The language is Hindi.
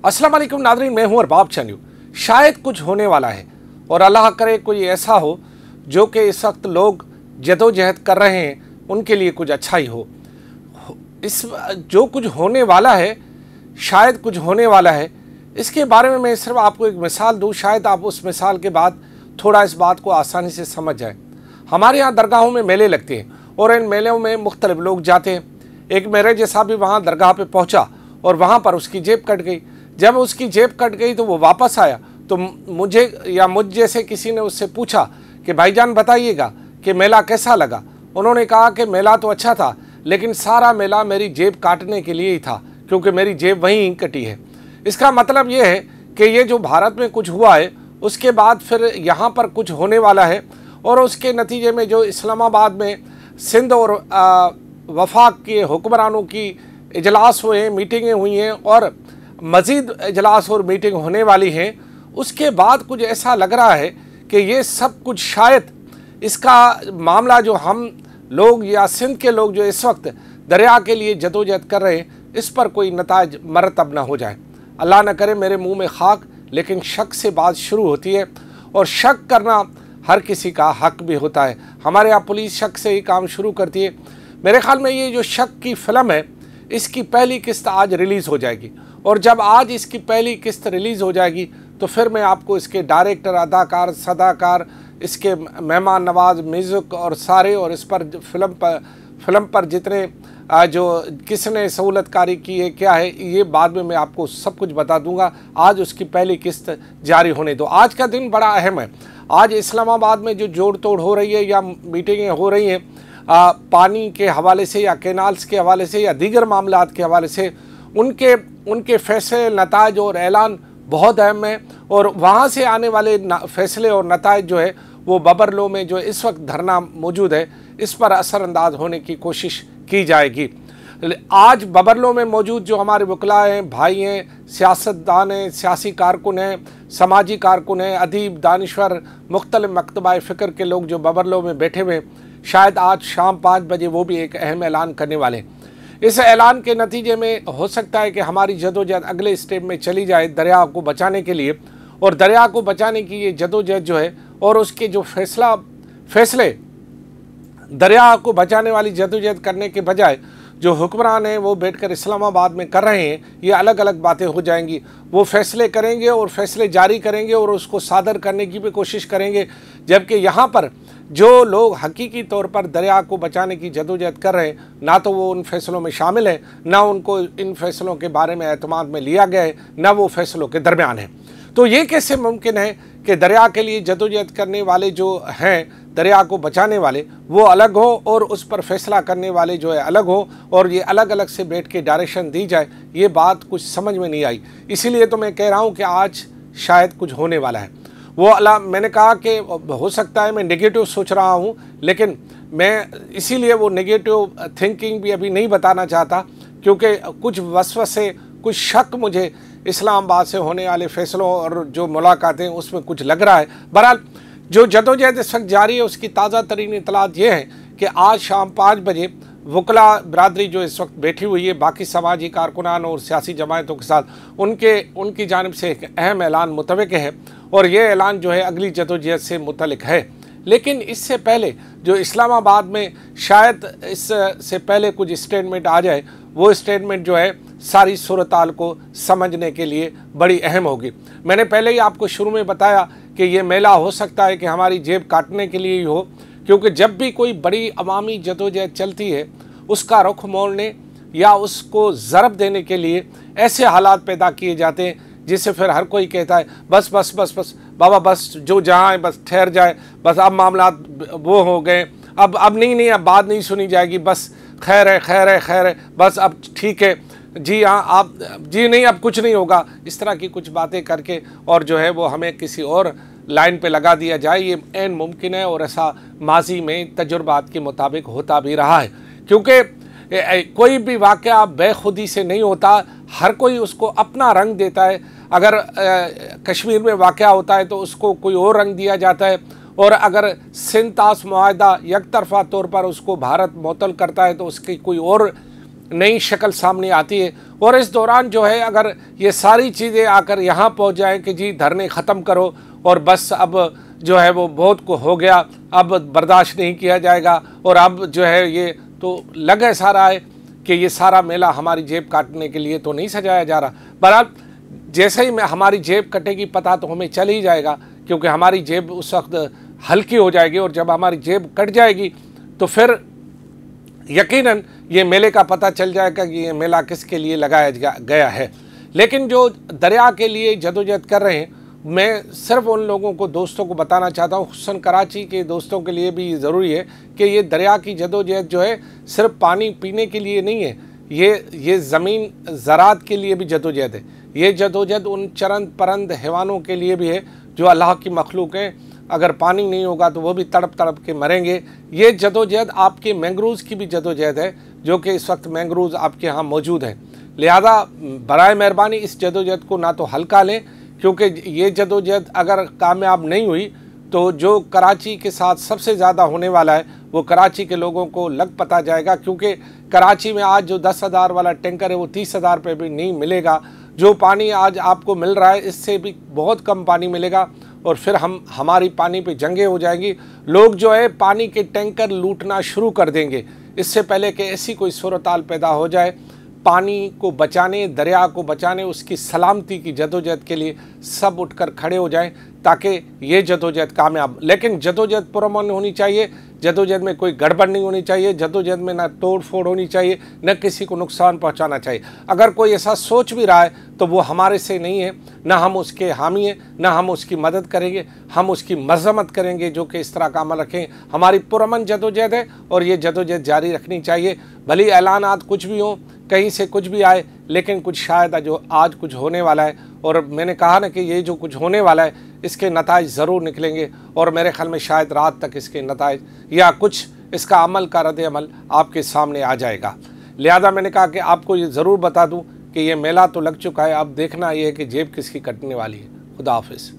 अस्सलाम वालेकुम नाज़रीन, मैं हूं अरबाब चन्यू। शायद कुछ होने वाला है और अल्लाह करे कोई ऐसा हो जो कि इस वक्त लोग जदोजहद कर रहे हैं उनके लिए कुछ अच्छा ही हो। इस जो कुछ होने वाला है, शायद कुछ होने वाला है, इसके बारे में मैं सिर्फ आपको एक मिसाल दूँ। शायद आप उस मिसाल के बाद थोड़ा इस बात को आसानी से समझ जाएं। हमारे यहाँ दरगाहों में मेले लगते हैं और इन मेलों में मुख्तलिफ लोग जाते हैं। एक मेरे जैसा भी वहाँ दरगाह पे पहुँचा और वहाँ पर उसकी जेब कट गई। जब उसकी जेब कट गई तो वो वापस आया तो मुझे या मुझ जैसे किसी ने उससे पूछा कि भाईजान बताइएगा कि मेला कैसा लगा। उन्होंने कहा कि मेला तो अच्छा था, लेकिन सारा मेला मेरी जेब काटने के लिए ही था, क्योंकि मेरी जेब वहीं कटी है। इसका मतलब ये है कि ये जो भारत में कुछ हुआ है उसके बाद फिर यहाँ पर कुछ होने वाला है, और उसके नतीजे में जो इस्लामाबाद में सिंध और वफाक के हुक्मरानों की इजलास हुए, मीटिंगें हुई हैं और मज़ीद इजलास और मीटिंग होने वाली हैं, उसके बाद कुछ ऐसा लग रहा है कि ये सब कुछ शायद इसका मामला जो हम लोग या सिंध के लोग जो इस वक्त दरिया के लिए जदोजहद कर रहे हैं, इस पर कोई नताज मरतब ना हो जाए। अल्लाह न करे मेरे मुंह में खाक, लेकिन शक से बात शुरू होती है और शक करना हर किसी का हक भी होता है। हमारे यहाँ पुलिस शक से ही काम शुरू करती है। मेरे ख्याल में ये जो शक की फ़िल्म है, इसकी पहली किस्त आज रिलीज़ हो जाएगी, और जब आज इसकी पहली किस्त रिलीज़ हो जाएगी तो फिर मैं आपको इसके डायरेक्टर, अदाकार, सदाकार, इसके मेहमान नवाज, म्यूज़िक और सारे, और इस पर फिल्म पर जितने जो किसने सहूलतकारी की है, क्या है, ये बाद में मैं आपको सब कुछ बता दूंगा। आज उसकी पहली किस्त जारी होने दो। आज का दिन बड़ा अहम है। आज इस्लामाबाद में जो जोड़ तोड़ हो रही है या मीटिंगें हो रही हैं पानी के हवाले से या कैनाल्स के हवाले से या दीगर मामलात के हवाले से, उनके फैसले, नताज और ऐलान बहुत अहम है, और वहाँ से आने वाले फैसले और नताज जो है वो बबर लो में जो इस वक्त धरना मौजूद है, इस पर असरअंदाज होने की कोशिश की जाएगी। आज बबर लो में मौजूद जो हमारे वकला हैं, भाई हैं, सियासतदान हैं, सियासी कारकुन हैं, समाजी कारकुन हैं, अदीब, दानिश्वर, मुख्तलिफ मकतबा फ़िक्र के लोग जो बबर लो में बैठे हुए, शायद आज शाम 5 बजे वो भी एक अहम ऐलान करने वाले हैं। इस ऐलान के नतीजे में हो सकता है कि हमारी जदोजहद अगले स्टेप में चली जाए दरिया को बचाने के लिए, और दरिया को बचाने की ये जदोजहद जो है और उसके जो फैसले दरिया को बचाने वाली जदोजहद करने के बजाय जो हुक्मरान हैं वो बैठकर इस्लामाबाद में कर रहे हैं, ये अलग अलग बातें हो जाएंगी। वो फैसले करेंगे और फैसले जारी करेंगे और उसको सादर करने की भी कोशिश करेंगे, जबकि यहाँ पर जो लोग हकीकी तौर पर दरिया को बचाने की जदोजहद कर रहे हैं, ना तो वो उन फैसलों में शामिल हैं, ना उनको इन फैसलों के बारे में एतमाद में लिया गया है, ना वो फैसलों के दरमियान है। तो ये कैसे मुमकिन है कि दरिया के लिए जदोजहद करने वाले जो हैं, दरिया को बचाने वाले, वो अलग हो और उस पर फैसला करने वाले जो है अलग हो, और ये अलग अलग से बैठ के डायरेक्शन दी जाए? ये बात कुछ समझ में नहीं आई। इसीलिए तो मैं कह रहा हूँ कि आज शायद कुछ होने वाला है। वो मैंने कहा कि हो सकता है मैं नेगेटिव सोच रहा हूँ, लेकिन मैं इसीलिए वो नेगेटिव थिंकिंग भी अभी नहीं बताना चाहता, क्योंकि कुछ वसवसे, कुछ शक मुझे इस्लामाबाद से होने वाले फ़ैसलों और जो मुलाकातें उसमें कुछ लग रहा है। बहरहाल जो जदोजहद इस वक्त जारी है उसकी ताज़ा तरीन इतलात ये है कि आज शाम 5 बजे वकला बरादरी जो इस वक्त बैठी हुई है बाकी समाजी कारकुनान और सियासी जमायतों के साथ, उनकी जानिब से एक अहम ऐलान मुतवक्किह है, और ये ऐलान जो है अगली जदोजहद से मुतल्लिक है। लेकिन इससे पहले जो इस्लामाबाद में शायद इससे पहले कुछ स्टेटमेंट आ जाए, वो स्टेटमेंट जो है सारी सूरत-हाल को समझने के लिए बड़ी अहम होगी। मैंने पहले ही आपको शुरू में बताया कि ये मेला हो सकता है कि हमारी जेब काटने के लिए ही हो, क्योंकि जब भी कोई बड़ी अवामी जदोजहद चलती है, उसका रुख मोड़ने या उसको ज़रब देने के लिए ऐसे हालात पैदा किए जाते हैं जिससे फिर हर कोई कहता है बस बस बस बस बाबा, बस जो जहाँ है बस ठहर जाए, बस अब मामलात वो हो गए, अब नहीं, अब बात नहीं सुनी जाएगी, बस खैर है, खैर है, खैर है, बस अब ठीक है जी, हाँ आप जी नहीं, अब कुछ नहीं होगा। इस तरह की कुछ बातें करके और जो है वो हमें किसी और लाइन पे लगा दिया जाए, ये ऐन मुमकिन है, और ऐसा माजी में तजुर्बात के मुताबिक होता भी रहा है। क्योंकि कोई भी वाक़या बेखुदी से नहीं होता, हर कोई उसको अपना रंग देता है। अगर कश्मीर में वाक़या होता है तो उसको कोई और रंग दिया जाता है, और अगर सिंध ताश मुआहदा यकतरफ़ा तौर पर उसको भारत मुअत्तल करता है तो उसकी कोई और नई शक्ल सामने आती है। और इस दौरान जो है अगर ये सारी चीज़ें आकर यहाँ पहुँच जाएँ कि जी धरने ख़त्म करो और बस अब जो है वो बहुत को हो गया, अब बर्दाश्त नहीं किया जाएगा और अब जो है ये तो लग ऐसा रहा है कि ये सारा मेला हमारी जेब काटने के लिए तो नहीं सजाया जा रहा। बहरहाल जैसे ही हमारी जेब कटेगी पता तो हमें चल ही जाएगा, क्योंकि हमारी जेब उस वक्त हल्की हो जाएगी और जब हमारी जेब कट जाएगी तो फिर यकीनन ये मेले का पता चल जाएगा कि ये मेला किसके लिए लगाया गया है। लेकिन जो दरिया के लिए जदोजहद कर रहे हैं, मैं सिर्फ उन लोगों को, दोस्तों को बताना चाहता हूँ, खुसूसन कराची के दोस्तों के लिए भी ज़रूरी है कि ये दरिया की जदोजहद जो है सिर्फ पानी पीने के लिए नहीं है, ये ज़मीन ज़रात के लिए भी जदोजहद है। ये जदोजहद उन चरंद परंद हैवानों के लिए भी है जो अल्लाह की मखलूक हैं। अगर पानी नहीं होगा तो वो भी तड़प तड़प के मरेंगे। ये जदोजहद आपके मैंग्रोव्स की भी जदोजहद है, जो कि इस वक्त मैंग्रोव्स आपके यहाँ मौजूद हैं। लिहाजा बराए मेहरबानी इस जदोजहद को ना तो हल्का लें, क्योंकि ये जदोजहद अगर कामयाब नहीं हुई तो जो कराची के साथ सबसे ज़्यादा होने वाला है वो कराची के लोगों को लग पता जाएगा। क्योंकि कराची में आज जो 10,000 वाला टैंकर है वो 30,000 पे भी नहीं मिलेगा। जो पानी आज आपको मिल रहा है इससे भी बहुत कम पानी मिलेगा और फिर हमारी पानी पे जंगें हो जाएंगी। लोग जो है पानी के टैंकर लूटना शुरू कर देंगे। इससे पहले कि ऐसी कोई सूरत-हाल पैदा हो जाए, पानी को बचाने, दरिया को बचाने, उसकी सलामती की जदोजहद के लिए सब उठकर खड़े हो जाएं, ताकि ये जदोजहद कामयाब। लेकिन जदोजहद पुरअमन होनी चाहिए, जदोजहद में कोई गड़बड़ नहीं होनी चाहिए, जदोजहद में ना तोड़ फोड़ होनी चाहिए, न किसी को नुकसान पहुंचाना चाहिए। अगर कोई ऐसा सोच भी रहा है तो वो हमारे से नहीं है, ना हम उसके हामी हैं, ना हम उसकी मदद करेंगे, हम उसकी मज़म्मत करेंगे जो कि इस तरह का अमल रखें। हमारी पुरअमन जदोजहद है और ये जदोजहद जारी रखनी चाहिए। भले ऐलानात कुछ भी हों, कहीं से कुछ भी आए, लेकिन कुछ शायद जो आज कुछ होने वाला है, और मैंने कहा ना कि ये जो कुछ होने वाला है इसके नताइज ज़रूर निकलेंगे और मेरे ख्याल में शायद रात तक इसके नताइज या कुछ इसका अमल का रद्द अमल आपके सामने आ जाएगा। लिहाजा मैंने कहा कि आपको ये ज़रूर बता दूं कि ये मेला तो लग चुका है, अब देखना ये है कि जेब किसकी कटने वाली है। खुदा हाफिज़।